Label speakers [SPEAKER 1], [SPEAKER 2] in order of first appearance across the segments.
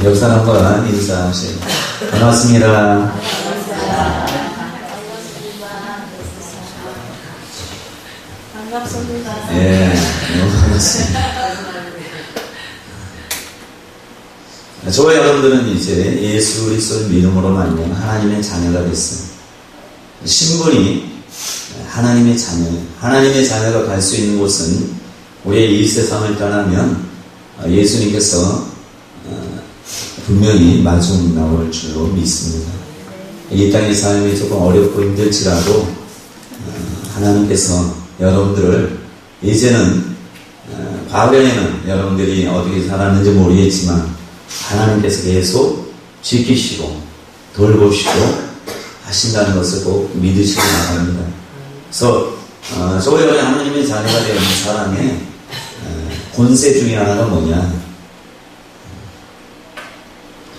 [SPEAKER 1] 옆 사람과 인사하세요. 반갑습니다.
[SPEAKER 2] 반갑습니다.
[SPEAKER 1] 예, 너무 반갑습니다. 저와 여러분들은 이제 예수 그리스도를 믿음으로 말미암아 하나님의 자녀가 됐어요. 신분이 하나님의 자녀예요. 하나님의 자녀가 갈 수 있는 곳은 우리의 이 세상을 떠나면 예수님께서 분명히 마중 나올 줄로 믿습니다. 이 땅의 삶이 조금 어렵고 힘들지라도 하나님께서 여러분들을 이제는 과거에는 여러분들이 어떻게 살았는지 모르겠지만 하나님께서 계속 지키시고 돌보시고 하신다는 것을 꼭 믿으시기 바랍니다. 그래서 저희 하나님의 자녀가 되는 사람의 본세 중에 하나가 뭐냐?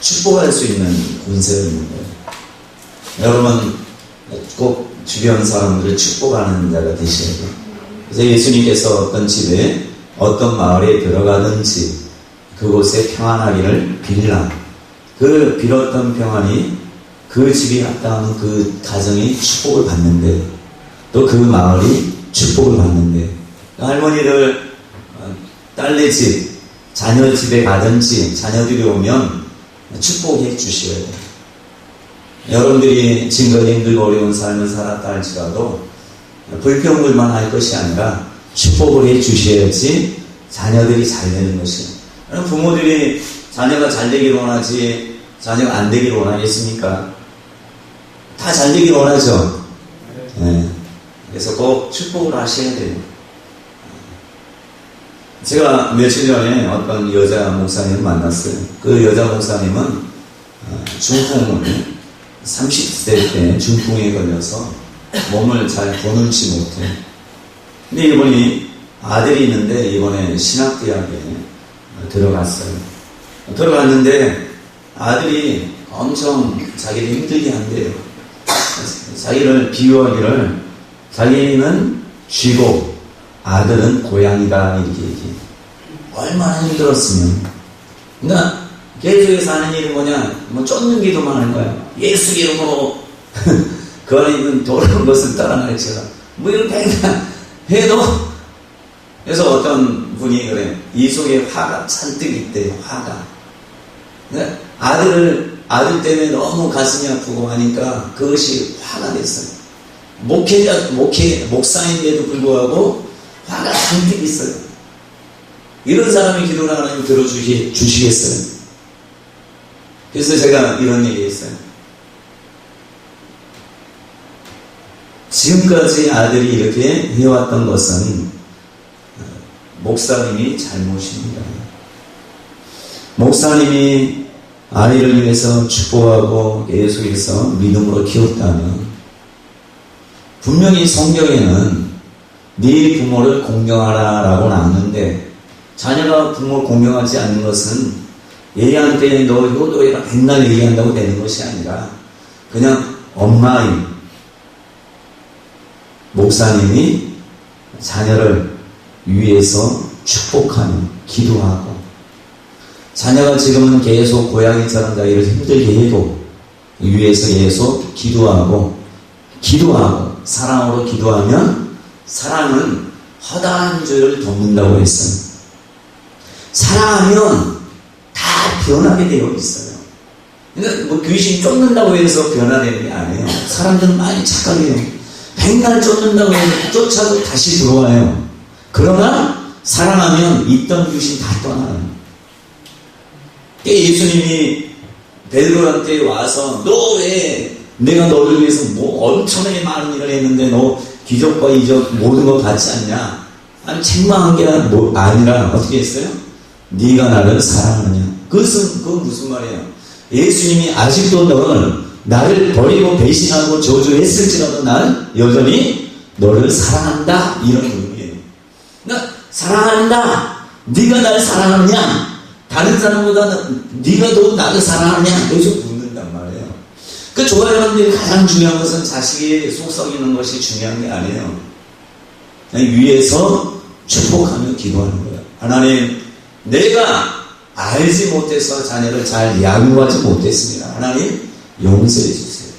[SPEAKER 1] 축복할 수 있는 본세가 있는 거예요. 여러분 꼭 주변 사람들을 축복하는 자가 되셔야 돼요. 그래서 예수님께서 어떤 집에 어떤 마을에 들어가든지 그곳에 평안하기를 빌라. 그 빌었던 평안이 그 집이 합당하는 그 가정이 축복을 받는데 또 그 마을이 축복을 받는데 할머니들 딸네 집, 자녀 집에 가든지 자녀들이 오면 축복해 주셔야 돼요. 여러분들이 지금까지 힘들고 어려운 삶을 살았다 할지라도 불평불만 할 것이 아니라 축복을 해 주셔야지 자녀들이 잘 되는 것이에요. 부모들이 자녀가 잘 되기를 원하지 자녀가 안 되기를 원하겠습니까? 다 잘 되기를 원하죠. 네. 그래서 꼭 축복을 하셔야 돼요. 제가 며칠 전에 어떤 여자 목사님을 만났어요. 그 여자 목사님은 중풍을 30세 때 중풍에 걸려서 몸을 잘 보는지 못해. 근데 이분이 아들이 있는데 이번에 신학대학에 들어갔어요. 들어갔는데 아들이 엄청 자기를 힘들게 한대요. 자기를 비유하기를 자기는 쥐고 아들은 고양이다 이렇게 얘기해요. 얼마나 힘들었으면. 그러니까 계속해서 하는 일이 뭐냐, 뭐 쫓는 기도만 하는 거야. 예수 이름으로 그 안에 있는 더러운 것을 따라가르치라. 뭐 이런 맨날 해도. 그래서 어떤 분이 그래, 이 속에 화가 잔뜩 있대요. 화가. 아들 때문에 너무 가슴이 아프고 하니까 그것이 화가 됐어요. 목사인데도 불구하고 화가 잔뜩 있어요. 이런 사람의 기도를 하나님 들어주시겠어요? 그래서 제가 이런 얘기 했어요. 지금까지 아들이 이렇게 해왔던 것은 목사님이 잘못입니다. 목사님이 아이를 위해서 축복하고 계속해서 믿음으로 키웠다면 분명히 성경에는 네 부모를 공경하라 라고 나왔는데 자녀가 부모를 공경하지 않는 것은 얘한테 너 효도해라 맨날 얘기한다고 되는 것이 아니라 그냥 엄마인 목사님이 자녀를 위해서 축복하며 기도하고 자녀가 지금은 계속 고양이처럼 자기를 힘들게 해도 위해서 계속 기도하고 사랑으로 기도하면 사랑은 허다한 죄를 덮는다고 했어요. 사랑하면 다 변하게 되어 있어요. 그러니까 뭐 귀신 쫓는다고 해서 변화되는 게 아니에요. 사람들은 많이 착각해요. 백날 쫓는다고 해서 쫓아도 다시 들어와요. 그러나 사랑하면 있던 귀신 다 떠나요. 예수님이 베드로한테 와서 너 왜 내가 너를 위해서 뭐 엄청나게 많은 일을 했는데 너 기적과 이적 모든 거 받지 않냐? 아니 책망한 게 아니라 어떻게 했어요? 네가 나를 사랑하느냐? 그건 무슨 말이에요? 예수님이 아직도 나를 버리고 배신하고 저주했을지라도 나는 여전히 너를 사랑한다 이런 의미예요. 그러니까 사랑한다. 네가 나를 사랑하느냐? 다른 사람보다 네가 더 나를 사랑하느냐? 계속 묻는단 말이에요. 그 좋아요분들이 가장 중요한 것은 자식이 속 썩이는 것이 중요한 게 아니에요. 그냥 위에서 축복하며 기도하는 거예요. 하나님, 내가 알지 못해서 자녀를 잘 양육하지 못했습니다. 하나님 용서해 주세요.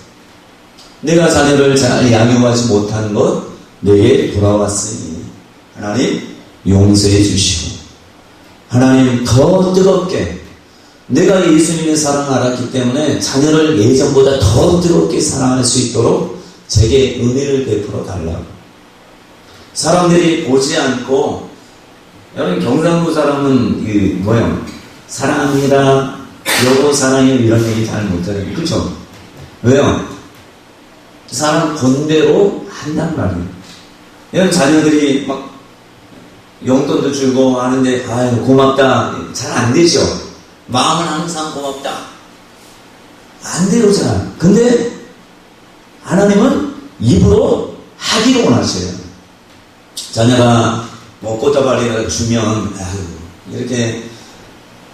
[SPEAKER 1] 내가 자녀를 잘 양육하지 못한 것 내게 돌아왔으니 하나님 용서해 주시고, 하나님 더 뜨겁게 내가 예수님의 사랑을 알았기 때문에 자녀를 예전보다 더 뜨겁게 사랑할 수 있도록 제게 은혜를 베풀어 달라고. 사람들이 보지 않고, 여러분 경상도 사람은 사랑합니다, 여보 사랑해요 이런 얘기 잘 못해요. 그렇죠? 왜요? 사람 본대로 한단 말이에요. 여러분 자녀들이 막 용돈도 주고 하는데 아유 고맙다 잘 안 되죠. 마음은 항상 고맙다 안 돼요 잘. 근데 하나님은 입으로 하기를 원하셔요. 자녀가 뭐 꽃다발이라도 주면 아유, 이렇게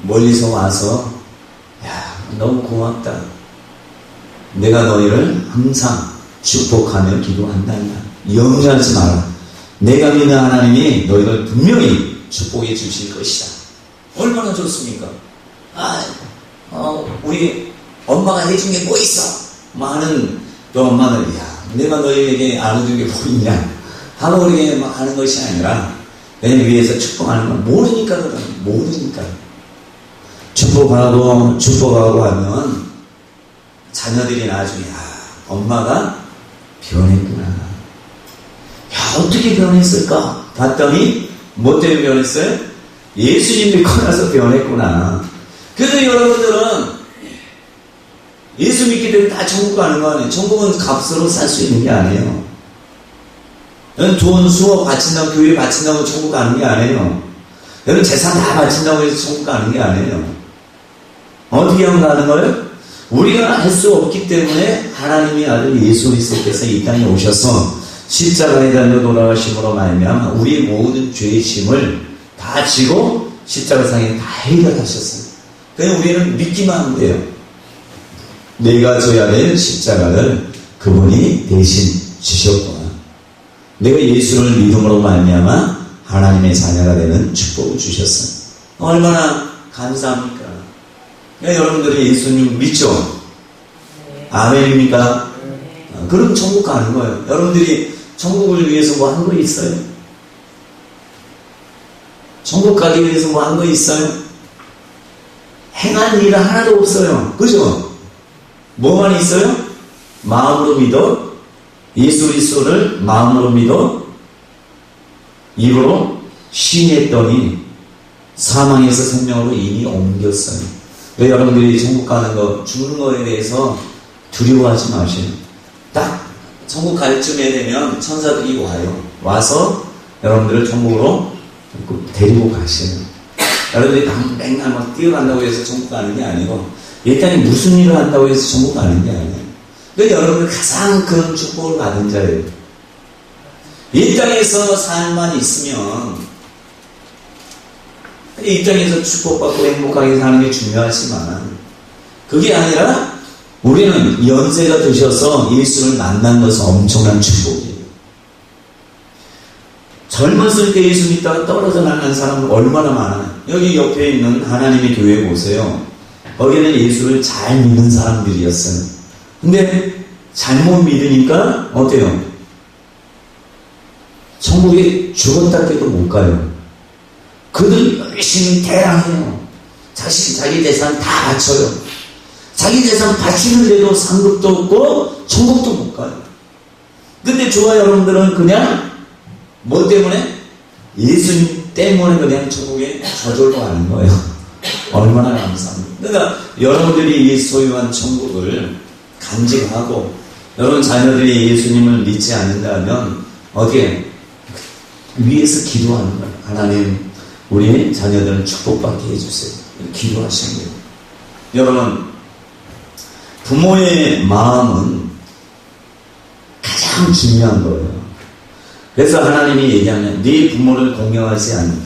[SPEAKER 1] 멀리서 와서 야 너무 고맙다, 내가 너희를 항상 축복하며 기도한다. 염려하지 마라. 내가 믿는 하나님이 너희를 분명히 축복해 주실 것이다. 얼마나 좋습니까? 우리 엄마가 해준 게 뭐 있어? 많은 또 엄마는 내가 너희에게 안 해준 게 뭐 있냐 하고 그렇게 막 하는 것이 아니라 그냥 위에서 축복하는 건 모르니까 축복하고 하면 자녀들이 나중에 엄마가 변했구나. 어떻게 변했을까? 봤더니 뭐 때문에 변했어요? 예수님 믿고 나서 변했구나. 그래서 여러분들은 예수 믿기 때문에 다 천국 가는 거 아니에요. 천국은 값으로 살 수 있는 게 아니에요. 돈 수억 바친다고, 교회 바친다고 천국 가는 게 아니에요. 여러분 재산 다 바친다고 해서 천국 가는 게 아니에요. 어떻게 하면 가는 거예요? 우리가 할 수 없기 때문에 하나님의 아들 예수 그리스도께서 이 땅에 오셔서 십자가에 달려 돌아가심으로 말미암아 우리의 모든 죄의 짐을 다 지고 십자가상에 다 해결하셨어요. 그냥 우리는 믿기만 하면 돼요. 내가 져야 될 십자가를 그분이 대신 지셨구나. 내가 예수를 믿음으로 말미암아 하나님의 자녀가 되는 축복을 주셨어요. 얼마나 감사합니까? 여러분들이 예수님 믿죠? 아멘입니까? 그럼 천국 가는 거예요. 여러분들이 천국을 위해서 뭐 한 거 있어요? 천국 가기 위해서 뭐 한 거 있어요? 행한 일은 하나도 없어요. 그죠? 뭐만 있어요? 마음으로 믿어, 예수 그리스도를 마음으로 믿어, 입으로 시인했더니 사망에서 생명으로 이미 옮겼어요. 왜 여러분들이 천국 가는 거, 죽는 거에 대해서 두려워하지 마세요. 딱 천국 갈 쯤에 되면 천사들이 와요. 와서 여러분들을 천국으로 데리고 가셔요. 여러분들이 맨날 막 뛰어간다고 해서 천국 가는 게 아니고, 이 땅에 무슨 일을 한다고 해서 천국 가는 게 아니에요. 그러니까 여러분들 가장 큰 축복을 받은 자예요. 이 땅에서 삶만 있으면, 이 땅에서 축복받고 행복하게 사는 게 중요하지만, 그게 아니라 우리는 연세가 드셔서 예수를 만난 것은 엄청난 축복이에요. 젊었을 때 예수 믿다가 떨어져 나간 사람은 얼마나 많아요. 여기 옆에 있는 하나님의 교회 보세요. 거기는 예수를 잘 믿는 사람들이었어요. 근데 잘못 믿으니까 어때요? 천국에 죽었다 깨도 못 가요. 그들 열심히 대항해요. 자기 재산 다 바쳐요. 자기 재산 바치는데도 상급도 없고 천국도 못 가요. 근데 저와 여러분들은 그냥 뭐 때문에? 예수님 때문에 그냥 천국에 저절로 가는 거예요. 얼마나 감사합니다. 그러니까 여러분들이 이 소유한 천국을 간직하고, 여러분 자녀들이 예수님을 믿지 않는다면 어떻게 위에서 기도하는 거예요. 하나님 우리 자녀들을 축복받게 해주세요. 기도하시는 거예요. 여러분 부모의 마음은 가장 중요한 거예요. 그래서 하나님이 얘기하면 네 부모를 공경하지 않는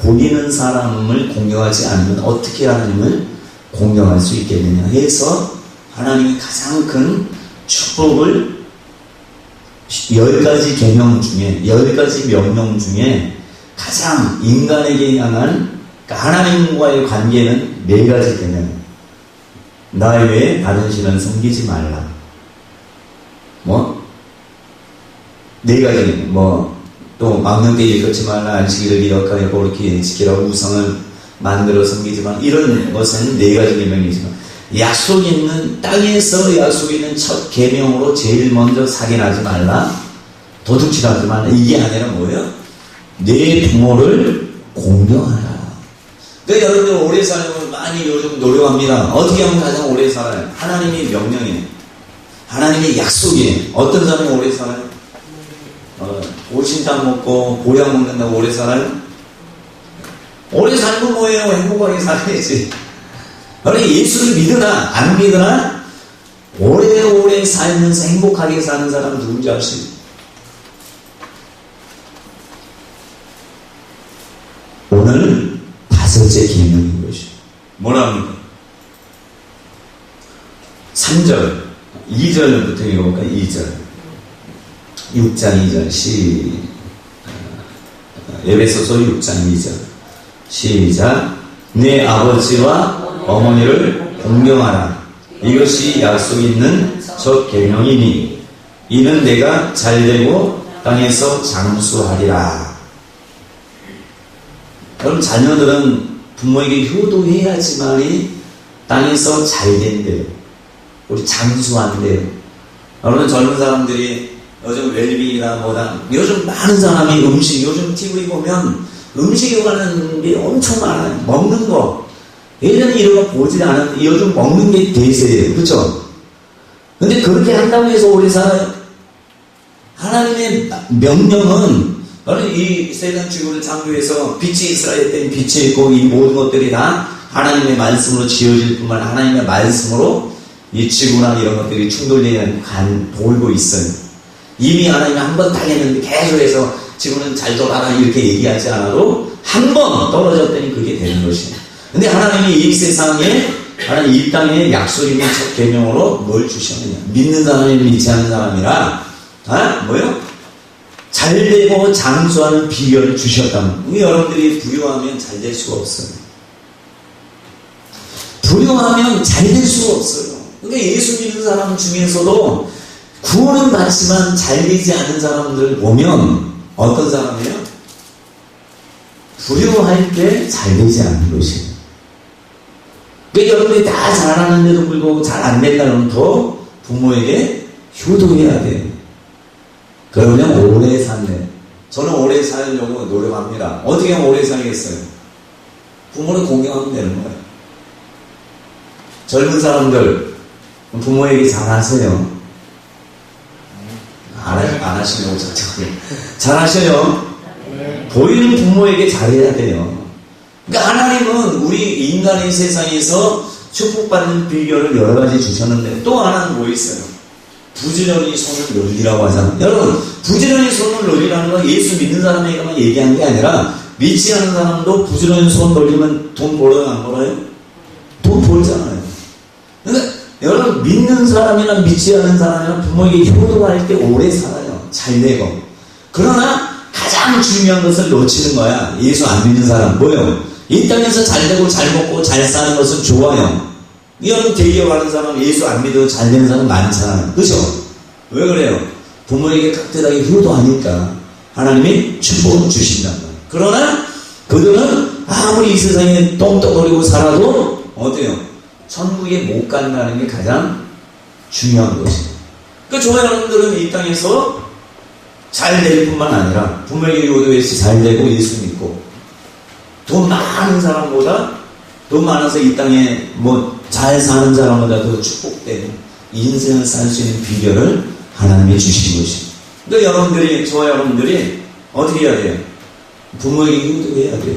[SPEAKER 1] 보이는 사람을 공경하지 않으면 어떻게 하나님을 공경할 수 있겠느냐 해서 하나님이 가장 큰 축복을 10가지 계명 중에 10가지 명령 중에 가장 인간에게 향한 그러니까 하나님과의 관계는 네 가지 개념. 나 외에 다른 신을 섬기지 말라. 네 가지. 또 막는 때 일컫지 말라. 안식일을 기억하여 거룩히 지키라. 우상을 만들어 섬기지 말라. 이런 것은 네 가지 계명이지만 약속 있는 땅에서 약속 있는 첫 계명으로 제일 먼저 살인하지 말라. 도둑질하지 말라. 이게 아니라 뭐예요? 내 부모를 공경하라. 그러니까 여러분들 오래 살려면 많이 요즘 노력합니다. 어떻게 하면 가장 오래 살아요? 하나님의 명령이에요. 하나님의 약속이에요. 어떤 사람이 오래 살아요? 오신탕 먹고 보약 먹는다고 오래 살아요? 오래 살면 뭐예요? 행복하게 살아야지. 예수를 믿으나 안 믿으나 오래오래 살면서 행복하게 사는 사람 누군지 아시죠? 오늘 다섯째 계명인 것이죠. 뭐랍니까? 3절, 2절부터 읽어볼까요? 2절. 6장 2절. 에베소서 6장 2절. 시작. 내 아버지와 어머니를 공경하라. 이것이 약속 있는 첫 계명이니 이는 내가 잘되고 땅에서 장수하리라. 여러분, 자녀들은 부모에게 효도해야지만이 땅에서 잘된대요. 우리 장수한대요. 여러분, 젊은 사람들이 요즘 웰빙이나 뭐다, 요즘 많은 사람이 요즘 TV 보면 음식에 관한 게 엄청 많아요. 먹는 거. 예전에 이런 거 보지 않았는데 요즘 먹는 게 대세예요. 그렇죠? 근데 그렇게 한다고 해서 오래 살아요? 하나님의 명령은 이 세상 지구를 창조해서 빛이 있으라 땐 빛이 있고 이 모든 것들이 다 하나님의 말씀으로 지어질 뿐만 아니라 하나님의 말씀으로 이 지구나 이런 것들이 충돌되지 않고 돌고 있어요. 이미 하나님이 한 번 당했는데 계속해서 지구는 잘 돌아라 이렇게 얘기하지 않아도 한 번 떨어졌더니 그게 되는 것이에요. 근데 하나님이 이 세상에, 하나님 이 땅에 약속 있는 첫 계명으로 뭘 주셨느냐? 믿는 사람이 믿지 않는 사람이라, 뭐요? 잘되고 장수하는 비결을 주셨다면, 여러분들이 부유하면 잘 될 수가 없어요. 부유하면 잘 될 수가 없어요. 그러니까 예수 믿는 사람 중에서도 구원은 받지만 잘 되지 않은 사람들을 보면 어떤 사람이에요? 부유할 때 잘 되지 않는 것이에요. 그러니까 여러분들이 다 잘하는데도 불구하고 잘 안 된다면 더 부모에게 효도해야 돼요. 그러면 오래 산대. 저는 오래 살려고 노력합니다. 어떻게 하면 오래 살겠어요? 부모를 공경하면 되는 거예요. 젊은 사람들 부모에게 잘하세요. 안 하시려고 작정하게. 잘하셔요. 보이는 부모에게 잘해야 돼요. 그러니까 하나님은 우리 인간의 세상에서 축복받는 비결을 여러 가지 주셨는데 또 하나는 뭐 있어요? 부지런히 손을 놀리라고 하잖아요. 여러분, 부지런히 손을 놀리라는 건 예수 믿는 사람에게만 얘기한 게 아니라 믿지 않는 사람도 부지런히 손 놀리면 돈 벌어요, 안 벌어요? 돈 벌잖아요. 그러니까 여러분, 믿는 사람이나 믿지 않는 사람이나 부모에게 효도할 때 오래 살아요. 잘 되고. 그러나 가장 중요한 것을 놓치는 거야. 예수 안 믿는 사람. 뭐예요? 이 땅에서 잘 되고 잘 먹고 잘 사는 것은 좋아요. 여러분, 대기업하는 사람, 예수 안 믿어도 잘 되는 사람 많잖아요. 그죠? 왜 그래요? 부모에게 깍듯하게 효도하니까 하나님이 축복을 주신단 말이에요. 그러나 그들은 아무리 이 세상에 똥덩어리고 살아도 어때요? 천국에 못 간다는 게 가장 중요한 것이에요. 그러니까 저와 여러분들은 이 땅에서 잘 될 뿐만 아니라 부모에게 효도해서 잘 되고 예수 믿고 돈 많은 사람보다 돈 많아서 이 땅에 잘 사는 사람보다 더 축복된 인생을 살 수 있는 비결을 하나님이 주신 것입니다. 그러니까 여러분들이, 저와 여러분들이 어떻게 해야 돼요? 부모에게 효도해야 돼요.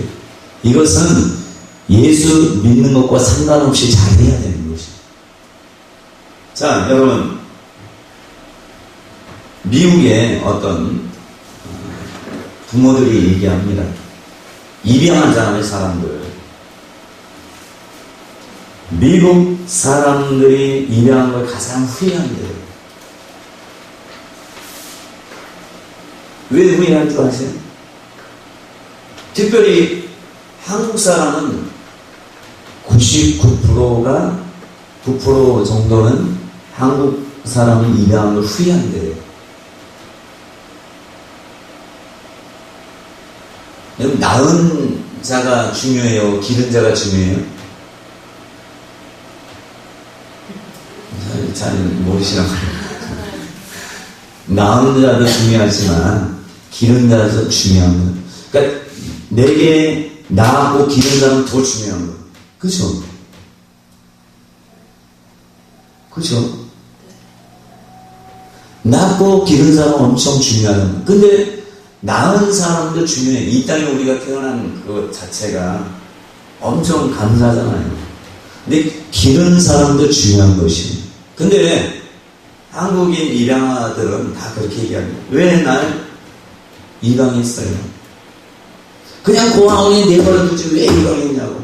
[SPEAKER 1] 이것은 예수 믿는 것과 상관없이 잘해야 되는 것이죠. 자, 여러분, 미국의 어떤 부모들이 얘기합니다. 입양하잖아요, 사람들. 미국 사람들이 입양한 걸 가장 후회한대요. 왜 후회한 줄 아세요? 특별히 한국 사람은 99%가 9% 정도는 한국 사람은 입양을 후회한대요. 낳은 자가 중요해요? 기른 자가 중요해요? 잘 모르시나 봐요. 낳은 자도 중요하지만 기른 자도 중요한 거예요. 그러니까 내게 낳고 기른 자는 더 중요한 거예요. 그죠? 그죠? 낳고 기른 사람은 엄청 중요해요. 근데 낳은 사람도 중요해. 이 땅에 우리가 태어난 그 자체가 엄청 감사하잖아요. 근데 기른 사람도 중요한 것이. 근데 한국인 입양아들은 다 그렇게 얘기합니다. 왜 날 입양했어요? 그냥 고아원에 내버려두지 왜 입양했냐고.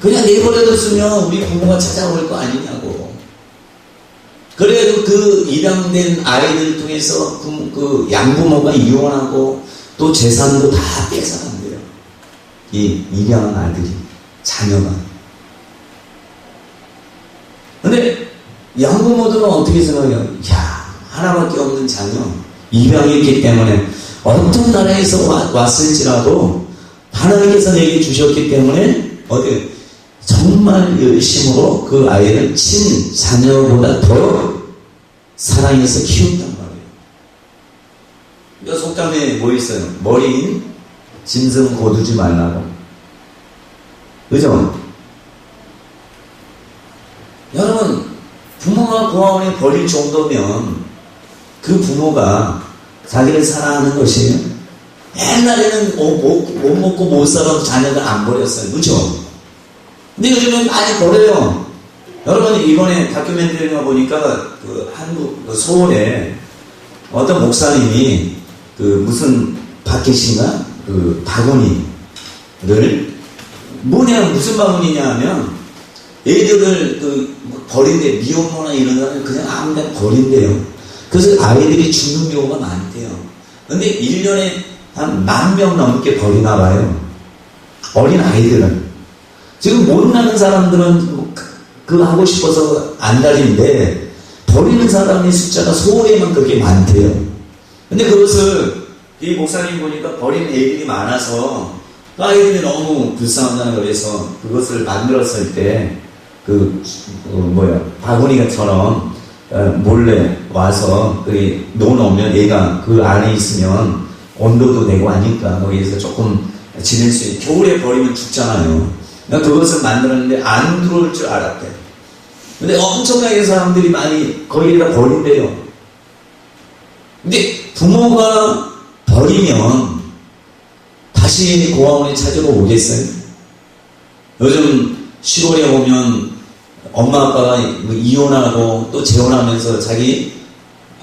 [SPEAKER 1] 그냥 내버려뒀으면 우리 부모가 찾아올 거 아니냐고. 그래도 그 입양된 아이들 통해서 그 양부모가 이혼하고 또 재산도 다 뺏어간대요. 이 입양한 아들이, 자녀가. 근데 양부모들은 어떻게 생각해요? 야, 하나밖에 없는 자녀, 입양했기 때문에 어떤 나라에서 왔을지라도 하나님께서 내게 주셨기 때문에 어디 정말 열심으로 그 아이를 친 자녀보다 더 사랑해서 키운단 말이에요. 그러니까 속담에 뭐 있어요? 머리인 짐승 거두지 말라고. 그죠? 여러분, 부모가 고아원에 버릴 정도면 그 부모가 자기를 사랑하는 것이에요. 옛날에는 못 먹고 못 살아도 자녀들 안 버렸어요. 그죠? 근데 요즘은 많이 버려요. 여러분, 이번에 다큐멘터리가 보니까 그 한국, 그 서울에 어떤 목사님이 그 무슨 바켓인가? 그 바구니를 무슨 바구니냐 하면 애들을 그 버린대. 미혼모나 이런 사람을 그냥 아무데나 버린대요. 그래서 아이들이 죽는 경우가 많대요. 근데 1년에 한 10,000명 넘게 버리나 봐요. 어린 아이들은. 지금 못 나는 사람들은 그거 하고 싶어서 안달인데 버리는 사람의 숫자가 서울에만 그렇게 많대요. 근데 그것을 이 목사님 보니까 버리는 애들이 많아서 그 아이들이 너무 불쌍하다는 그래서 그것을 만들었을 때 바구니가처럼 몰래 와서 놓아놓으면 얘가 그 안에 있으면 온도도 되고 하니까 거기에서 조금 지낼 수 있게. 겨울에 버리면 죽잖아요. 그것을 만들었는데 안 들어올 줄 알았대. 근데 엄청나게 사람들이 많이 거기다 버린대요. 근데 부모가 버리면 다시 고아원에 찾으러 오겠어요? 요즘 시골에 오면 엄마 아빠가 이혼하고 또 재혼하면서 자기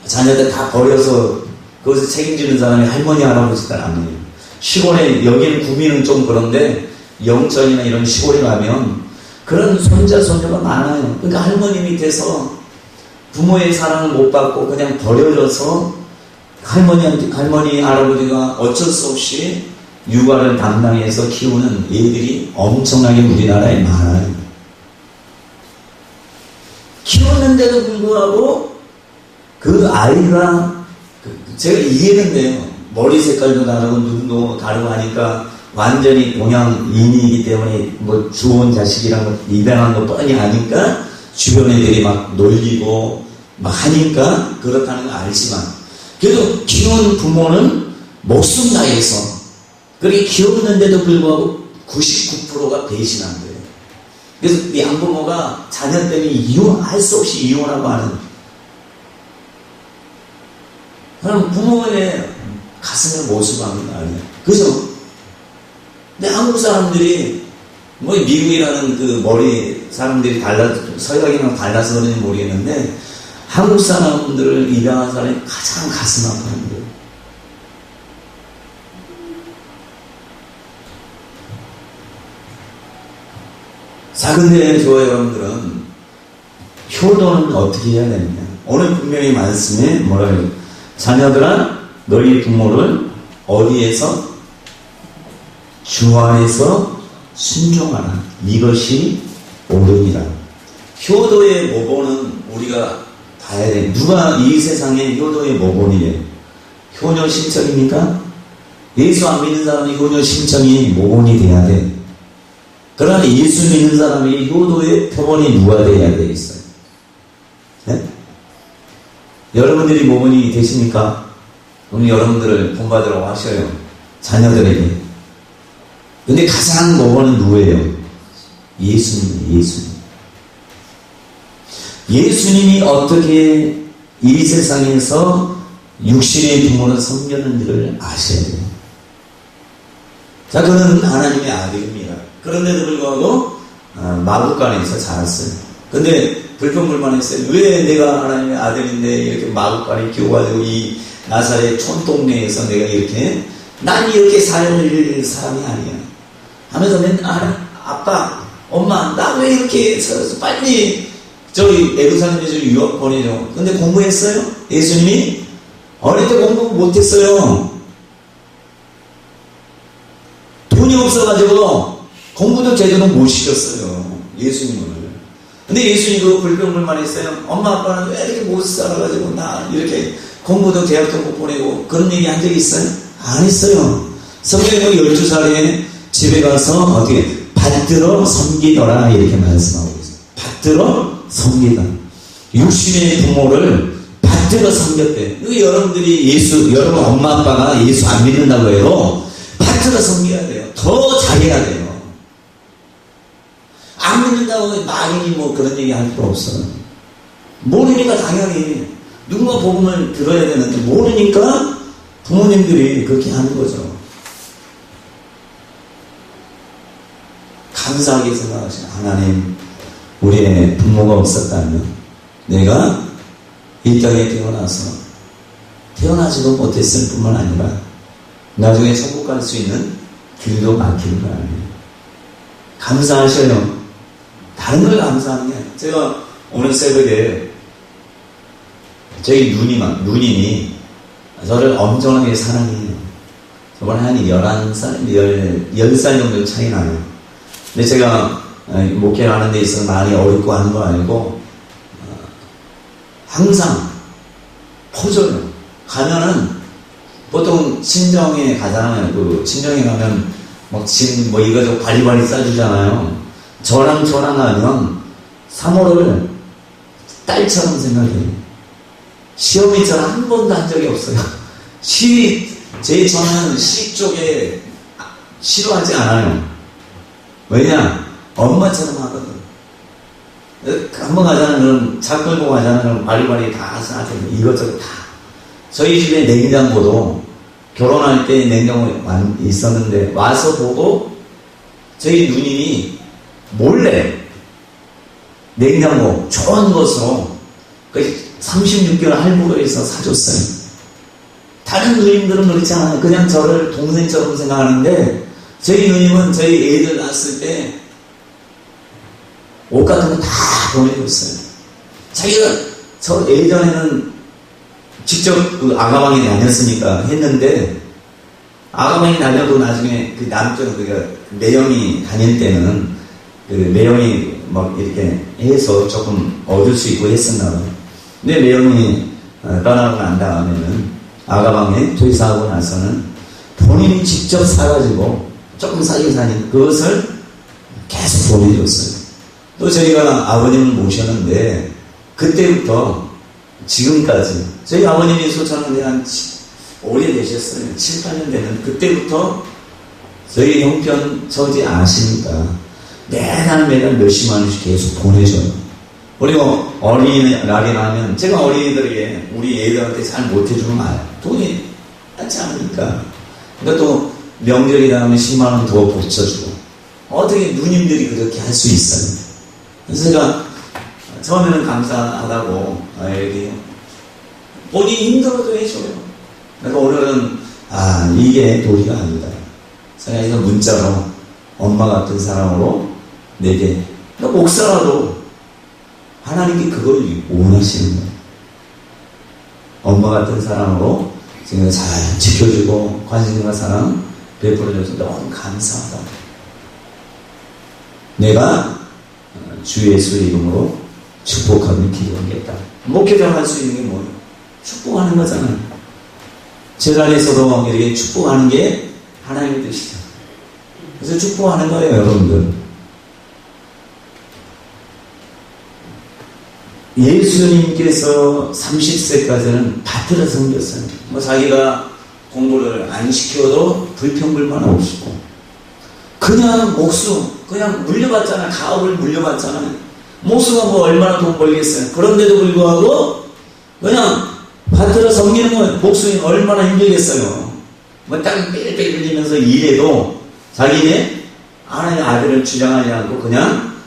[SPEAKER 1] 자녀들 다 버려서 그것을 책임지는 사람이 할머니 할아버지들 아니에요. 시골에, 여기는 구미는 좀 그런데 영천이나 이런 시골에 가면 그런 손자 손녀가 많아요. 그러니까 할머니 밑에서 부모의 사랑을 못 받고 그냥 버려져서 할머니 할아버지가 어쩔 수 없이 육아를 담당해서 키우는 애들이 엄청나게 우리나라에 많아요. 키웠는데도 불구하고 그 아이가 제가 이해는 돼요. 머리 색깔도 다르고 눈도 다르고 하니까 완전히 동양인이기 때문에 뭐 좋은 자식이란 거 입양한 거 뻔히 아니까 주변 애들이 막 놀리고 막 하니까 그렇다는 거 알지만 그래도 키운 부모는 목숨 다해서 그렇게 키웠는데도 불구하고 99%가 배신한대요. 그래서 양부모가 자녀 때문에 할 수 없이 이혼하고 하는 그럼 부모의 가슴을 모습하는 거 아니에요. 그죠? 근데 한국 사람들이 뭐 미국이라는 그 머리 사람들이 서양이랑 달라서 그런지 모르겠는데 한국 사람들을 입양한 사람이 가장 가슴 아파하는 거예요. 자, 근데 저 여러분들은 효도는 어떻게 해야 되느냐? 오늘 분명히 말씀에 뭐라 해요? 자녀들아 너희 부모를 어디에서 주 안에서 순종하라. 이것이 옳으니라. 효도의 모본은 우리가 봐야 돼. 누가 이 세상에 효도의 모본이래? 효녀 심청입니까? 예수 안 믿는 사람이 효녀 심청이 모본이 돼야 돼. 그러나 예수 믿는 사람이 효도의 표본이 누가 돼야 되겠어요? 네? 여러분들이 모본이 되십니까? 오늘 여러분들을 본받으라고 하셔요. 자녀들에게. 근데 가장 모본은 누구예요? 예수님, 예수님. 예수님이 어떻게 이 세상에서 육신의 부모를 섬겼는지를 아셔야 돼요. 자, 그는 하나님의 아들입니다. 그런데도 불구하고 마구간에서 자랐어요. 근데 불평불만했어요. 왜 내가 하나님의 아들인데 이렇게 마구간에 끼워가지고 이 나사렛 촌동네에서 내가 이렇게, 난 이렇게 살 사람이 아니야 하면서 맨날 아빠, 엄마, 나 왜 이렇게 살아서 빨리 저희 예루살렘에서 유학 보내죠. 근데 공부했어요? 예수님이 어릴 때 공부 못했어요. 돈이 없어가지고 공부도 제대로 못 시켰어요. 예수님을. 근데 예수님이 그 불평불만했어요. 엄마 아빠는 왜 이렇게 못 살아가지고 나 이렇게 공부도 대학도 못 보내고, 그런 얘기 한 적이 있어요? 안 했어요. 성경에 12살에 집에 가서 어떻게 받들어 섬기더라 이렇게 말씀하고 있어요. 받들어 섬기다. 육신의 부모를 받들어 섬겼대. 여러분들이 여러분 엄마 아빠가 예수 안 믿는다고 해도 받들어 섬겨야 돼요. 더 잘해야 돼요. 안 믿는다고 말이니 뭐 그런 얘기 할 필요 없어요. 모르니까 당연히 누군가 복음을 들어야 되는데 모르니까 부모님들이 그렇게 하는 거죠. 감사하게 생각하시는 하나님, 우리의 부모가 없었다면 내가 이 땅에 태어나지도 못했을 뿐만 아니라 나중에 천국 갈 수 있는 길도 막히는 거 아니에요. 감사하셔요. 다른 걸 감사하는 게 아니에요. 제가 오늘 새벽에 저희 누님이 저를 엄청나게 사랑해요. 저번에 한 11살, 10살 정도 차이 나요. 근데 제가 목회를 하는 데 있어서 많이 어렵고 하는 거 알고 항상 퍼줘요. 가면은 보통 친정에 가잖아요. 그 친정에 가면 막 짐 뭐 이거저거 바리바리 싸주잖아요. 저랑 하면 사모를 딸처럼 생각해요. 시어미처럼 한 번도 한 적이 없어요. 저는 시 쪽에 싫어하지 않아요. 왜냐? 엄마처럼 하거든. 한번 가자는, 차 끌고 가자는 바리바리 다 싸주고 이것저것 다. 저희 집에 냉장고도 결혼할 때 냉장고 있었는데 와서 보고 저희 누님이 몰래 냉장고 좋은 것으로 36개월 할부로 해서 사줬어요. 다른 누님들은 그렇지 않아요. 그냥 저를 동생처럼 생각하는데 저희 누님은 저희 애들 낳았을 때 옷 같은 거 다 보내줬어요. 자기가 저 예전에는 직접 그 아가방에 다녔으니까 했는데, 아가방에 다녀도 나중에 그 남쪽 매형이 다닐 때는 그 매형이 막 이렇게 해서 조금 얻을 수 있고 했었나 봐요. 근데 매형이 떠나고 난 다음에는 아가방에 퇴사하고 나서는 본인이 직접 사가지고 조금 싸게 사니 그것을 계속 보내줬어요. 또 저희가 아버님을 모셨는데 그때부터 지금까지 저희 아버님이 소천한데 한 오래되셨어요. 7, 8년 되는 그때부터 저희 형편 처지 아시니까 매달 몇십만 원씩 계속 보내줘요. 그리고 어린이날이 나면 제가 어린이들에게 우리 애들한테 잘 못해주면 돈이 많지 않으니까, 그러니까 또 명절이 나면 10만 원 더 붙여주고, 어떻게 누님들이 그렇게 할 수 있어요. 그래서 제가 처음에는 감사하다고 이렇게 본인이 힘들어도 해줘요. 그러니까 오늘은 이게 도리가 아니다. 제가 문자로 엄마 같은 사람으로 내게, 그러니까 목사라도 하나님께 그걸 원하시는 거예요. 엄마 같은 사람으로 지금 잘 지켜주고 관심과 사랑 베풀어줘서 너무 감사하다. 내가 주 예수의 이름으로 축복하며 기도하겠다. 목회자가 할 수 있는 게 뭐예요? 축복하는 거잖아요. 제자리에서도 이렇게 축복하는 게 하나님의 뜻이죠. 그래서 축복하는 거예요, 여러분들. 예수님께서 30세까지는 밭으로 섬겼어요. 뭐 자기가 공부를 안 시켜도 불평불만 없었고, 그냥 목수, 그냥 물려받잖아요. 가업을 물려받잖아요. 목수가 뭐 얼마나 돈 벌겠어요. 그런데도 불구하고 그냥 밭으로 섬기는 거예요. 목수는 얼마나 힘들겠어요. 뭐 땀 뺄뺄 흘리면서 일해도 자기네 하나님의 아들을 주장하지 않고 그냥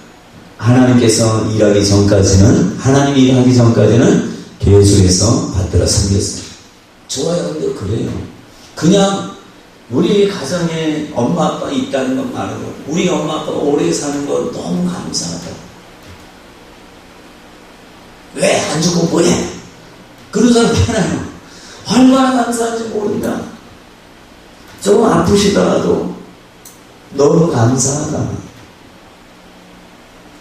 [SPEAKER 1] 하나님께서 일하기 전까지는, 하나님이 일하기 전까지는 계속해서 밭으로 섬겼어요. 좋아요. 근데 그래요. 그냥 우리 가정에 엄마 아빠 있다는 것만으로 우리 엄마 아빠가 오래 사는 거 너무 감사하다. 왜 안 주고 뭐해? 그런 사람 많아요. 얼마나 감사한지 모른다. 조금 아프시더라도 너무 감사하다.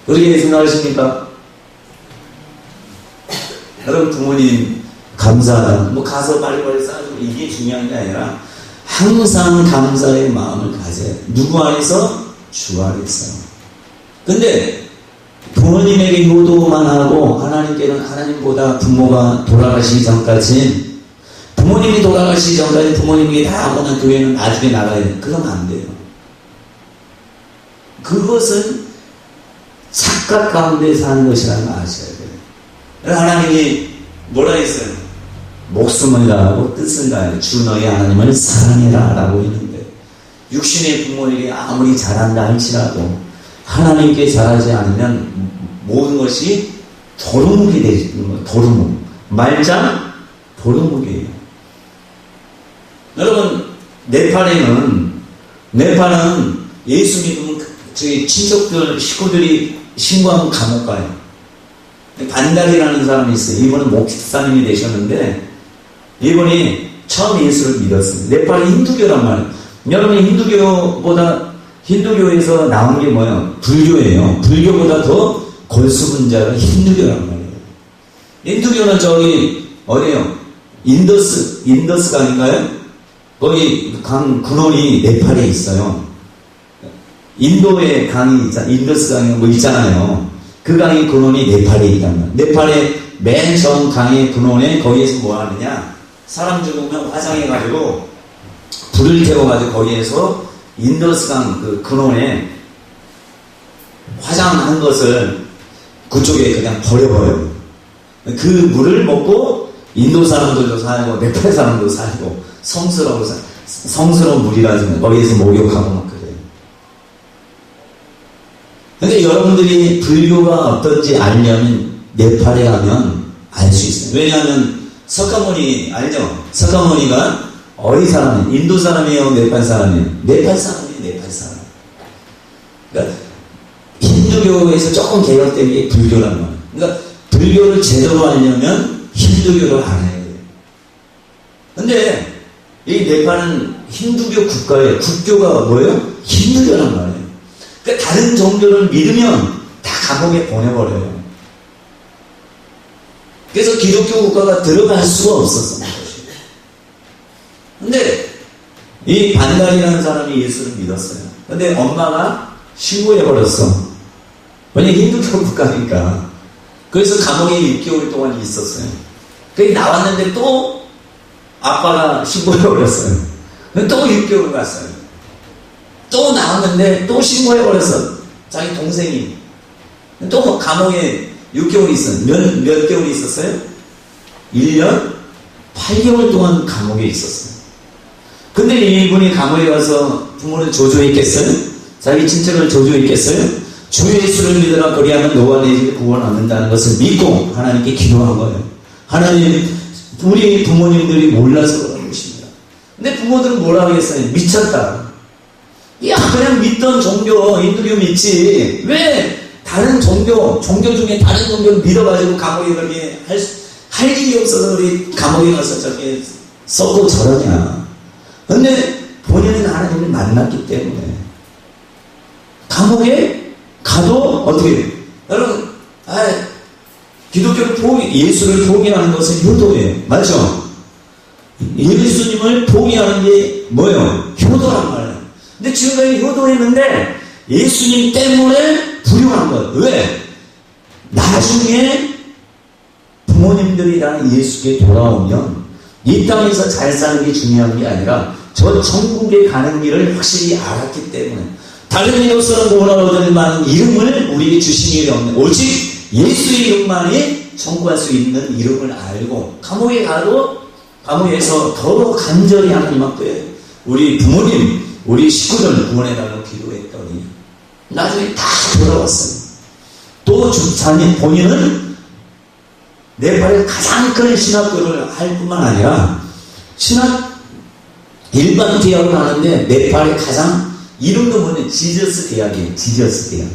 [SPEAKER 1] 그렇게 생각하십니까? 여러분, 부모님 감사하다. 뭐 가서 빨리빨리 싸주고 이게 중요한 게 아니라 항상 감사의 마음을 가져야 돼. 누구 안에서? 주 안에서. 근데 부모님에게 효도만 하고 하나님께는, 하나님보다 부모가 돌아가시기 전까지, 부모님이 돌아가시기 전까지 부모님에게 다 하고는 교회는 나중에 나가야 돼. 그러면 안 돼요. 그것은 착각 가운데 사는 것이라는 걸 아셔야 돼요. 하나님이 뭐라 했어요? 목숨을 다하고 뜻을 다해 주 너희 하나님을 사랑해라 라고 했는데, 육신의 부모에게 아무리 잘한다 할지라도 하나님께 잘하지 않으면 모든 것이 도루묵이 되는 거예요. 도루묵. 말짱 도루묵이에요. 여러분, 네팔은 예수 믿으면 저희 친척들, 식구들이 신고하면 감옥 가요. 반달이라는 사람이 있어요. 이분은 목사님이 되셨는데, 이분이 처음 예수를 믿었어요. 네팔이 힌두교란 말이에요. 여러분, 힌두교에서 나온 게 뭐예요? 불교예요. 불교보다 더 골수분자가 힌두교란 말이에요. 힌두교는 저기 어디에요? 인더스 강인가요? 거기 강 근원이 네팔에 있어요. 인도의 강이 있잖아요. 인더스 강이 뭐 있잖아요. 그 강의 근원이 네팔에 있단 말이에요. 네팔의 맨 전 강의 근원에 거기에서 뭐 하느냐? 사람 죽으면 화장해가지고 불을 태워가지고 거기에서 인더스강 그 근원에 화장한 것을 그쪽에 그냥 버려버려요. 그 물을 먹고 인도 사람들도 살고 네팔 사람도 살고 성스러운 물이라서 거기에서 목욕하고 막 그래요. 근데 여러분들이 불교가 어떤지 알려면 네팔에 가면 알 수 있어요. 왜냐하면 석가모니 알죠? 석가모니가 어디 사람이에요? 인도 사람이에요? 네팔 사람이에요? 네팔 사람이에요. 네팔 사람. 그러니까 힌두교에서 조금 개혁된 게 불교란 말이에요. 그러니까 불교를 제대로 하려면 힌두교를 알아야 돼요. 근데 이 네팔은 힌두교 국가예요. 국교가 뭐예요? 힌두교란 말이에요. 그러니까 다른 종교를 믿으면 다 감옥에 보내버려요. 그래서 기독교 국가가 들어갈 수가 없었어요. 근데 이 반달이라는 사람이 예수를 믿었어요. 근데 엄마가 신고해버렸어. 왜냐면 힌두교 국가니까. 그래서 감옥에 6개월 동안 있었어요. 그게 나왔는데 또 아빠가 신고해버렸어요. 또 6개월 갔어요. 또 나왔는데 또 신고해버렸어. 자기 동생이. 또 감옥에 6개월 있었어요. 몇 개월 있었어요? 1년 8개월 동안 감옥에 있었어요. 근데 이분이 감옥에 가서 부모를 조조했겠어요? 자기 친척을 조조했겠어요? 주 예수를 믿으라 그리하면 너와 내 집에 구원 얻는다는 것을 믿고 하나님께 기도한 거예요. 하나님, 우리 부모님들이 몰라서 그런 것입니다. 근데 부모들은 뭐라 하겠어요? 미쳤다. 야, 그냥 믿던 종교, 힌두교 믿지. 왜 다른 종교 중에 다른 종교를 믿어가지고 감옥에 그렇게 할 일이 없어서 우리 감옥에 가서 저렇게 썩고 저러냐. 근데 본인은 하나님을 만났기 때문에. 감옥에 가도 어떻게 돼요? 여러분, 기독교를 예수를 포기하는 것은 효도예요. 맞죠? 예수님을 포기하는 게 뭐예요? 효도란 말이에요. 근데 지금까지 효도했는데 예수님 때문에 불효한 거예요. 왜? 나중에 부모님들이 다 예수께 돌아오면 이 땅에서 잘 사는 게 중요한 게 아니라 저 천국에 가는 길을 확실히 알았기 때문에 다른 이로서는 못 얻을 만한 이름을 우리에게 주신 일이 없는 오직 예수의 이름만이 청구할 수 있는 이름을 알고 감옥에 가도 감옥에서 더 간절히 하나님 앞에 우리 부모님, 우리 식구들 구원해달라고 기도했더니 나중에 다 돌아왔어요. 또 자기 본인은 네팔의 가장 큰 신학교를 할 뿐만 아니라 일반 대학을 하는데 네팔의 가장 이름도 뭐냐? 지저스 대학이에요. 지저스 대학.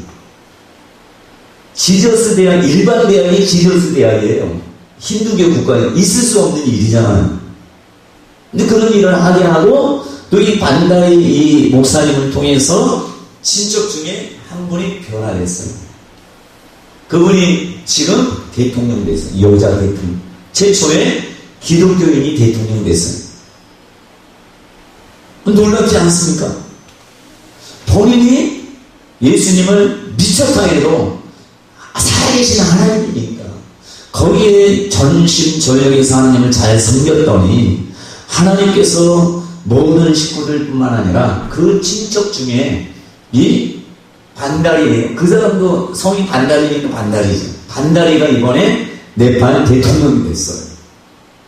[SPEAKER 1] 지저스 대학, 일반 대학이 지저스 대학이에요. 힌두교 국가에 있을 수 없는 일이잖아요. 근데 그런 일을 하게 하고 또 이 반다이 이 목사님을 통해서 친척 중에 한 분이 변화됐어요. 그분이 지금 대통령 됐어요. 여자 대통령. 최초의 기독교인이 대통령 됐어요. 놀랍지 않습니까? 본인이 예수님을 미쳤다 해도 살아계신 하나님이니까 거기에 전심전력에서 하나님을 잘 섬겼더니 하나님께서 모든 식구들뿐만 아니라 그 친척 중에 이 반다리예요. 그 사람도 성이 반다리니까 반다리죠. 반다리가 이번에 네팔 대통령이 됐어요.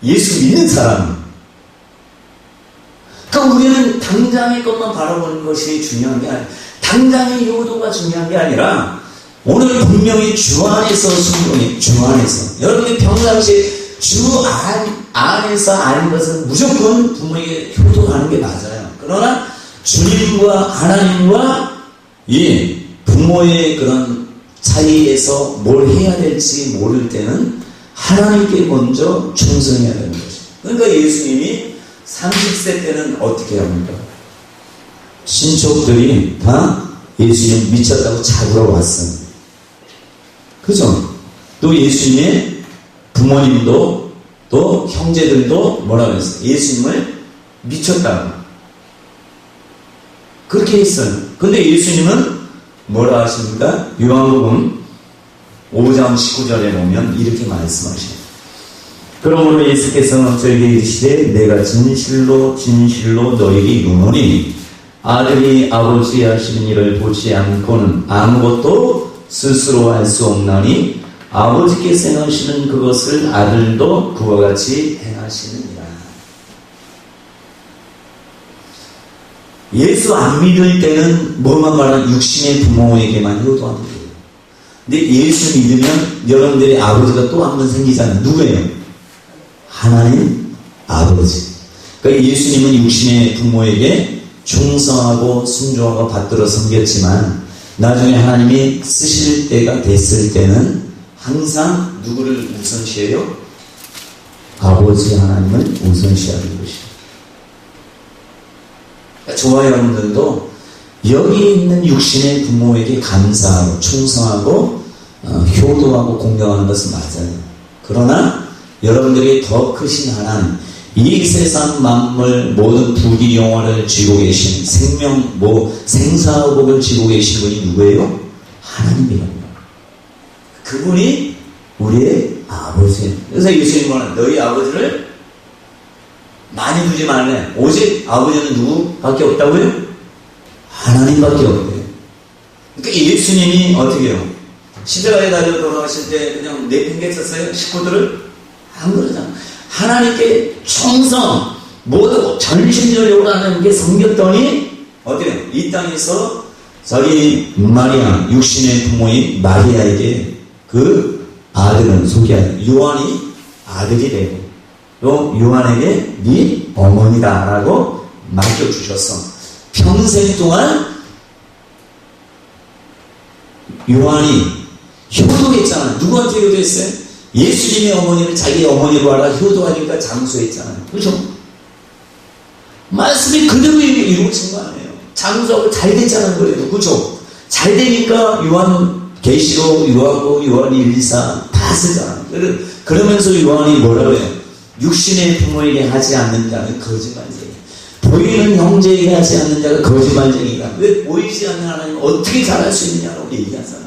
[SPEAKER 1] 예수 믿는 사람. 그러니까 우리는 당장의 것만 바라보는 것이 중요한 게 아니라 당장의 효도가 중요한 게 아니라 오늘 분명히 주 안에서 순종이 주 안에서 여러분이 평상시에 주 안에서 아는 것은 무조건 부모에게 효도하는 게 맞아요. 그러나 주님과 하나님과 이 부모의 그런 차이에서 뭘 해야 될지 모를 때는 하나님께 먼저 충성해야 되는 것이죠. 그러니까 예수님이 30세 때는 어떻게 합니까? 친척들이 다 예수님 미쳤다고 잡으러 왔어요. 그죠? 또 예수님의 부모님도 또 형제들도 뭐라고 했어요? 예수님을 미쳤다고. 그렇게 했어요. 근데 예수님은 뭐라 하십니까? 요한복음 5장 19절에 보면 이렇게 말씀하십니다. 그러므로 예수께서는 저에게 이르시되 내가 진실로 진실로 너에게 이르노니 아들이 아버지 하시는 일을 보지 않고는 아무것도 스스로 할 수 없나니 아버지께서 행하시는 그것을 아들도 그와 같이 행하시느니라. 예수 안 믿을 때는 뭐만 말하면 육신의 부모에게만 효도하는 거예요. 근데 예수 믿으면 여러분들의 아버지가 또 한 번 생기잖아요. 누구예요? 하나님 아버지. 그러니까 예수님은 육신의 부모에게 충성하고 순종하고 받들어 섬겼지만 나중에 하나님이 쓰실 때가 됐을 때는 항상 누구를 우선시해요? 아버지 하나님을 우선시하는 것이에요. 그러니까 저와 여러분들도 여기 있는 육신의 부모에게 감사하고 충성하고 효도하고 공경하는 것은 맞아요. 그러나 여러분들이 더 크신 하나님, 이 세상 만물 모든 부귀 영화를 쥐고 계신 생사복을 쥐고 계신 분이 누구예요? 하나님이랍니다. 그분이 우리의 아버지예요. 그래서 예수님은 너희 아버지를 많이 두지 말래. 오직 아버지는 누구밖에 없다고요? 하나님밖에 없대요. 그러니까 예수님이 어떻게 해요? 십자가에 달려 돌아가실 때 그냥 내팽개쳤어요? 식구들을? 안 그러잖아. 하나님께 충성, 모두 전심전력으로 하나님께 섬겼더니 어때요? 이 땅에서 자기 마리아, 육신의 부모인 마리아에게 그 아들은 소개하여 요한이 아들이 되고 또 요한에게 네 어머니다라고 맡겨주셨어. 평생 동안 요한이 효도했잖아요. 누구한테 효도했어요? 예수님의 어머니를 자기 어머니로 알아 효도하니까 장수했잖아요. 그렇죠? 말씀이 그대로 이루어진 거 아니에요. 장수하고 잘 됐잖아요. 그래도 그죠? 잘 되니까 요한 계시록, 요한 1, 2, 4 다 쓰잖아요. 그러면서 요한이 뭐라고 해요? 육신의 부모에게 하지 않는 자는 거짓말쟁이, 보이는 형제에게 하지 않는 자가 거짓말쟁이다. 왜 보이지 않는 하나님을 어떻게 잘할 수 있느냐고 얘기하잖아요.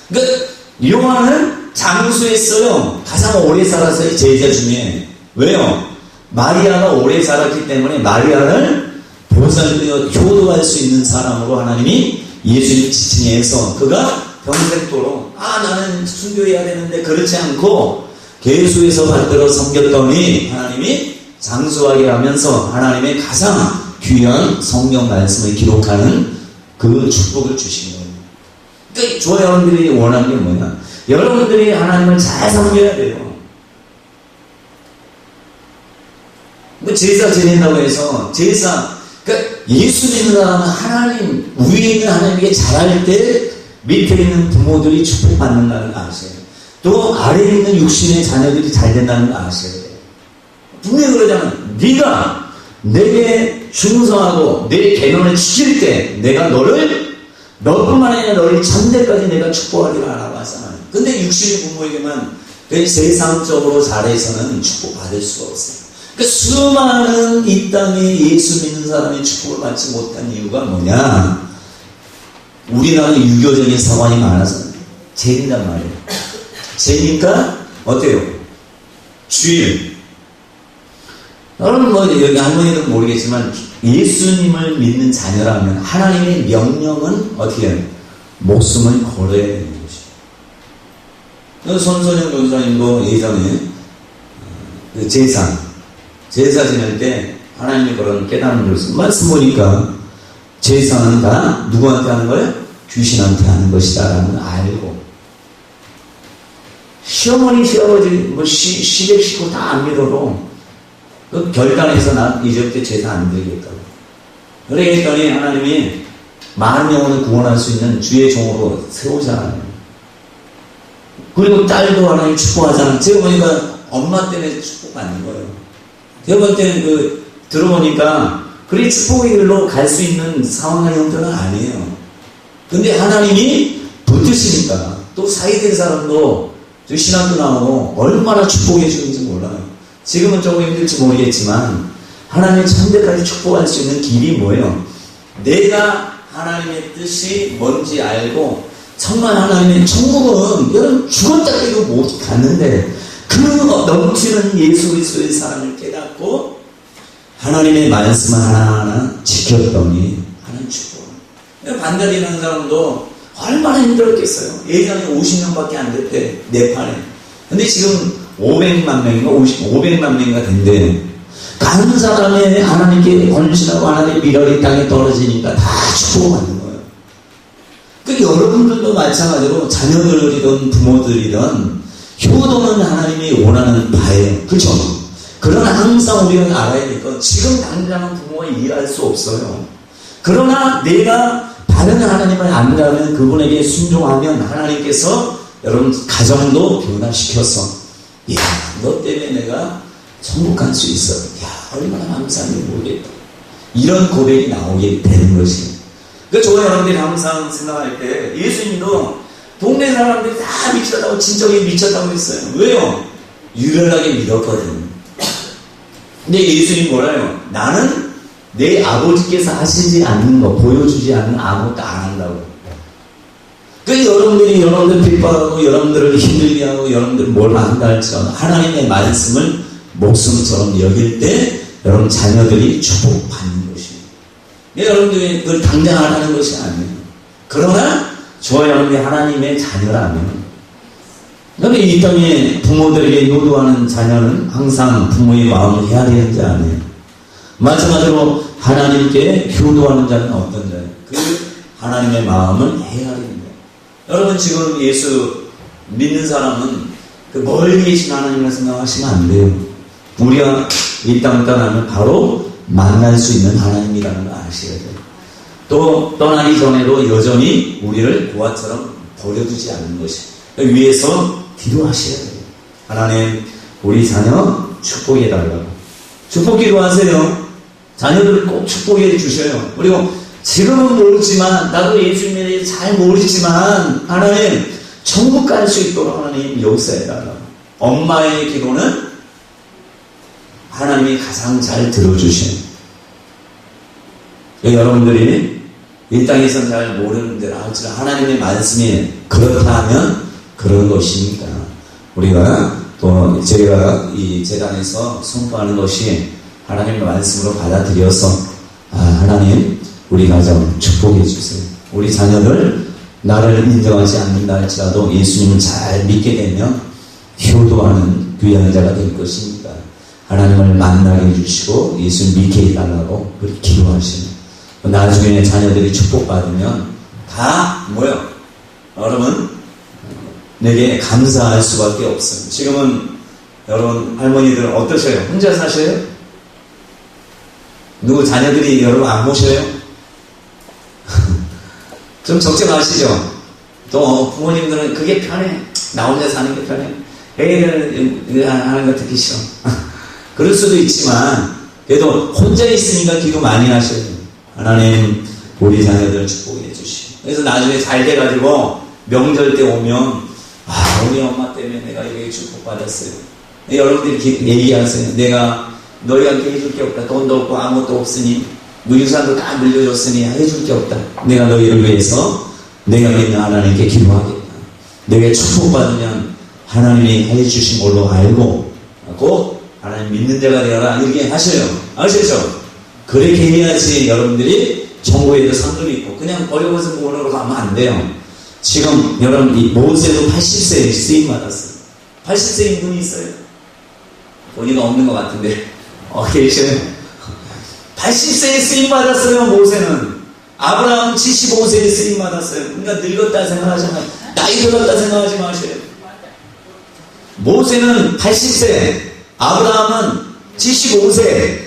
[SPEAKER 1] 그러니까 요한은 장수했어요. 가장 오래 살았어요. 제자 중에. 왜요? 마리아가 오래 살았기 때문에 마리아를 보살펴 효도할 수 있는 사람으로 하나님이 예수님 지칭해서 그가 평생도록 나는 순교해야 되는데 그렇지 않고 계수에서 받들어 섬겼더니 하나님이 장수하게 하면서 하나님의 가장 귀한 성경 말씀을 기록하는 그 축복을 주신 거예요. 그러니까 저와 여러분들이 원하는 게 뭐냐? 여러분들이 하나님을 잘 섬겨야 돼요. 뭐 제사 지낸다고 해서 그러니까 예수 믿는 사람은 하나님 위에 있는 하나님에게 잘할 때 밑에 있는 부모들이 축복받는다는 거 아셔야 돼요. 또 아래에 있는 육신의 자녀들이 잘 된다는 거 아셔야 돼요. 분명히 그러잖아요. 네가 내게 충성하고 내 계명을 지킬 때 내가 너뿐만 아니라 너를 천대까지 내가 축복하리라 라고 하잖아요. 근데 육신의 부모에게만 세상적으로 잘해서는 축복받을 수가 없어요. 그러니까 수많은 이 땅에 예수 믿는 사람이 축복을 받지 못한 이유가 뭐냐? 우리나라는 유교적인 사관이 많아서 죄인단 말이에요. 죄니까 어때요? 주일. 여러분 뭐 여기 할머니들은 모르겠지만 예수님을 믿는 자녀라면 하나님의 명령은 어떻게 해요? 목숨을 걸어야 되는 것이에요. 손선영 교사님도 예전에 그 제사 지낼 때 하나님이 그런 깨달음을 줬어요. 말씀 보니까 제사는 다 누구한테 하는 거예요? 귀신한테 하는 것이다 라는 걸 알고 시어머니 시아버지 뭐 시댁 식구 다 안 믿어도 그 결단해서 나 이제부터 제사 안 드리겠다고. 그래 했더니 하나님이 많은 영혼을 구원할 수 있는 주의 종으로 세우잖아요. 그리고 딸도 하나님 축복하잖아요. 제가 보니까 엄마 때문에 축복받는 거예요. 제가 볼 때는 들어보니까 그리 축복의 길로 갈 수 있는 상황과 형태는 아니에요. 근데 하나님이 붙드시니까 또 사이된 사람도 신학도 나오고 얼마나 축복해 주는지 몰라요. 지금은 조금 힘들지 모르겠지만 하나님의 천대까지 축복할 수 있는 길이 뭐예요? 내가 하나님의 뜻이 뭔지 알고 정말 하나님의 천국은 여러분 죽었다 해도 못 갔는데 그 넘치는 예수 그리스도의 사랑을 깨닫고 하나님의 말씀을 하나하나 지켰더니 하나님 축복. 반대로 하는 사람도 얼마나 힘들었겠어요. 예전에 50명밖에 안 됐대 네팔에. 근데 지금 500만 명인가 500만 명인가 된대요. 가는 사람의 하나님께 헌신하고 하나님의 미랄이 땅에 떨어지니까 다 축복받는 거예요. 그 여러분들도 마찬가지로 자녀들이든 부모들이든 효도는 하나님이 원하는 바예요. 그렇죠? 그러나 항상 우리가 알아야 될 건 지금 당장은 부모가 일할 수 없어요. 그러나 내가 다른 하나님을 안다면 그분에게 순종하면 하나님께서 여러분 가정도 변화시켜서 야, 너 때문에 내가 천국 갈 수 있어. 야, 얼마나 감사한지 모르겠다. 이런 고백이 나오게 되는 것이에요. 그러니까 저와 여러분들이 항상 생각할 때 예수님도 동네 사람들이 다 미쳤다고 진정에 미쳤다고 했어요. 왜요? 유별나게 믿었거든. 근데 예수님 뭐라요? 나는 내 아버지께서 하시지 않는 거 보여주지 않는 아무것도 안 한다고. 그 여러분들 핍박하고 여러분들을 힘들게 하고 여러분들 뭘 한다 할지라도 하나님의 말씀을 목숨처럼 여길 때 여러분 자녀들이 축복받는 것입니다. 여러분들이 그걸 당장 하라는 것이 아니에요. 그러나 저와 여러분이 하나님의 자녀라면 그런데 이 땅에 부모들에게 효도하는 자녀는 항상 부모의 마음을 헤아리는 자 아니에요. 마찬가지로 하나님께 효도하는 자는 어떤 자예요? 그 하나님의 마음을 헤아리는 거예요. 여러분 지금 예수 믿는 사람은 그 멀리 계신 하나님을 생각하시면 안 돼요. 우리가 이 땅을 떠나면 바로 만날 수 있는 하나님이라는 걸 아셔야 돼요. 또 떠나기 전에도 여전히 우리를 고아처럼 버려두지 않는 것이 위에서 기도하셔야 돼요. 하나님 우리 자녀 축복해달라고. 축복 기도하세요. 자녀들을 꼭 축복해 주셔요. 그리고 지금은 모르지만, 나도 예수님에 대해서 잘 모르지만, 하나님, 천국 갈 수 있도록 하나님 역사해달라고. 엄마의 기도는 하나님이 가장 잘 들어주셔요. 여러분들이 이 땅에서는 잘 모르는데, 하나님의 말씀이 그렇다 하면 그런 것이니까. 우리가 또 제가 이 재단에서 선포하는 것이 하나님의 말씀으로 받아들여서, 하나님, 우리 가정 축복해 주세요. 우리 자녀들 나를 인정하지 않는다 할지라도 예수님을 잘 믿게 되면 효도하는 귀한 자가 될 것입니다. 하나님을 만나게 해주시고 예수님 믿게 해달라고 그렇게 기도하시는. 나중에 자녀들이 축복받으면 다 뭐요? 여러분 내게 감사할 수밖에 없어요. 지금은 여러분 할머니들 어떠세요? 혼자 사셔요? 누구 자녀들이 여러분 안 모셔요? 좀 걱정하시죠? 또 부모님들은 그게 편해. 나 혼자 사는 게 편해. 애들 하는 거 듣기 싫어. 그럴 수도 있지만 그래도 혼자 있으니까 기도 많이 하셔요. 하나님 우리 자녀들 축복해 주시고, 그래서 나중에 잘 돼가지고 명절 때 오면 우리 엄마 때문에 내가 이렇게 축복받았어요. 여러분들이 얘기하세요. 내가 너희한테 해줄 게 없다. 돈도 없고 아무것도 없으니 유산도 다 물려줬으니 해줄 게 없다. 내가 너희를 위해서 내가 믿는 하나님께 기도하겠다. 내가 축복받으면 하나님이 해주신 걸로 알고 꼭 하나님 믿는 자가 되어라 이렇게 하셔요. 아시죠? 그렇게 해야지 여러분들이 천국에도 상급이 있고 그냥 버려서 모으러 가면 안 돼요. 지금 여러분 이 모세도 80세에 쓰임받았어요. 80세인 분이 있어요. 본인은 없는 것 같은데 계셔요. 80세에 쓰임받았어요. 모세는. 아브라함은 75세에 쓰임받았어요. 그러니까 늙었다 생각하지 마세요. 나이 들었다 생각하지 마세요. 모세는 80세, 아브라함은 75세.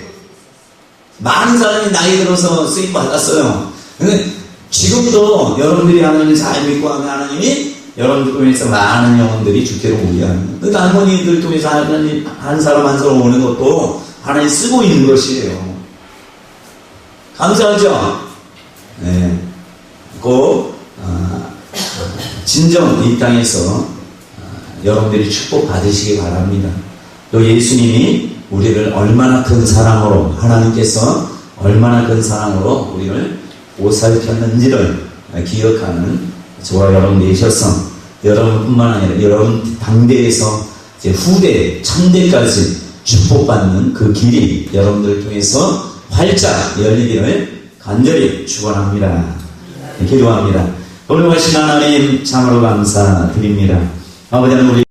[SPEAKER 1] 많은 사람이 나이 들어서 쓰임받았어요. 그러니까 지금도 여러분들이 하나님을 잘 믿고 하면 하나님이 여러분들 통해서 많은 영혼들이 주께로 오게 합니다. 그러니까 할머니들 통해서 하나님 한 사람 한 사람 오는 것도 하나님 쓰고 있는 것이에요. 감사하죠? 네. 꼭 진정 이 땅에서 여러분들이 축복 받으시기 바랍니다. 또 예수님이 우리를 얼마나 큰 사랑으로, 하나님께서 얼마나 큰 사랑으로 우리를 보살폈는지를 기억하는 저와 여러분 되셔서 여러분뿐만 아니라 여러분 당대에서 이제 후대, 천대까지 축복받는 그 길이 여러분들을 통해서 활짝 열리기를 간절히 축원합니다. 기도합니다. 거룩하신 하나님 참으로 감사드립니다. 아버지 하나님, 우리